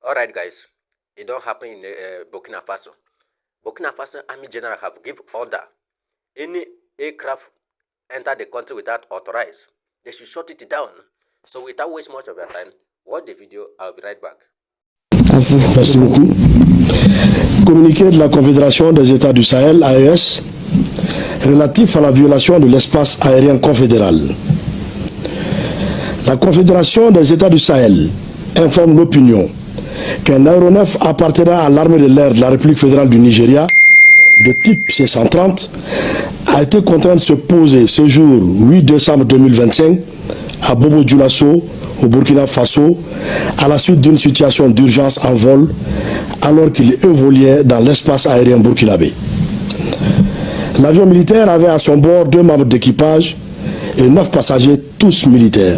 Alright guys, it don't happen in Burkina Faso. Burkina Faso Army General have given order. Any aircraft enter the country without authorized, they should shut it down. So without wasting much of your time, watch the video, I'll be right back. Merci beaucoup. Communiqué de la Confédération des États du Sahel, AES, relatif à la violation de l'espace aérien confédéral. La Confédération des États du Sahel informe l'opinion qu'un aéronef appartenant à l'armée de l'air de la République fédérale du Nigeria, de type C-130, a été contraint de se poser ce jour 8 décembre 2025 à Bobo Dioulasso, au Burkina Faso, à la suite d'une situation d'urgence en vol, alors qu'il évoluait dans l'espace aérien burkinabé. L'avion militaire avait à son bord 2 membres d'équipage et 9 passagers, tous militaires.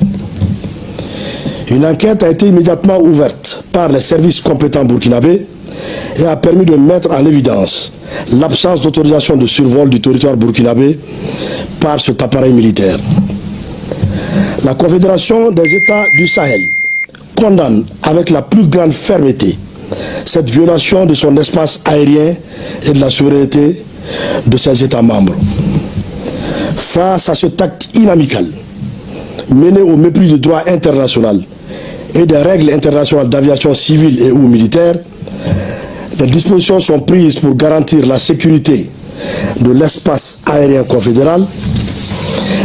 Une enquête a été immédiatement ouverte par les services compétents burkinabés et a permis de mettre en évidence l'absence d'autorisation de survol du territoire burkinabé par cet appareil militaire. La Confédération des États du Sahel condamne avec la plus grande fermeté cette violation de son espace aérien et de la souveraineté de ses États membres. Face à cet acte inamical, mené au mépris du droit international et des règles internationales d'aviation civile et ou militaire, les dispositions sont prises pour garantir la sécurité de l'espace aérien confédéral,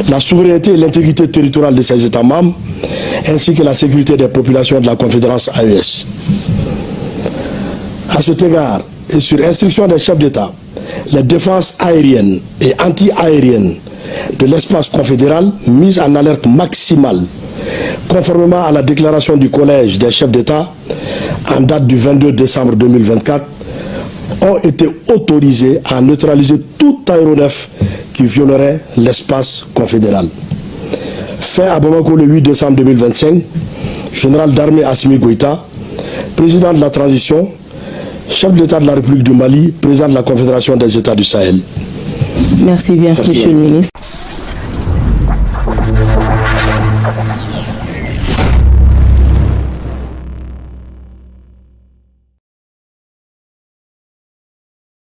la souveraineté et l'intégrité territoriale de ses États membres, ainsi que la sécurité des populations de la Confédération AES. À cet égard, et sur instruction des chefs d'État, les défenses aériennes et anti-aériennes de l'espace confédéral mises en alerte maximale, conformément à la déclaration du Collège des chefs d'État en date du 22 décembre 2024, ont été autorisés à neutraliser tout aéronef qui violerait l'espace confédéral. Fait à Bamako le 8 décembre 2025, général d'armée Assimi Goïta, président de la transition, chef de l'État de la République du Mali, président de la Confédération des États du Sahel. Merci bien, Monsieur le ministre.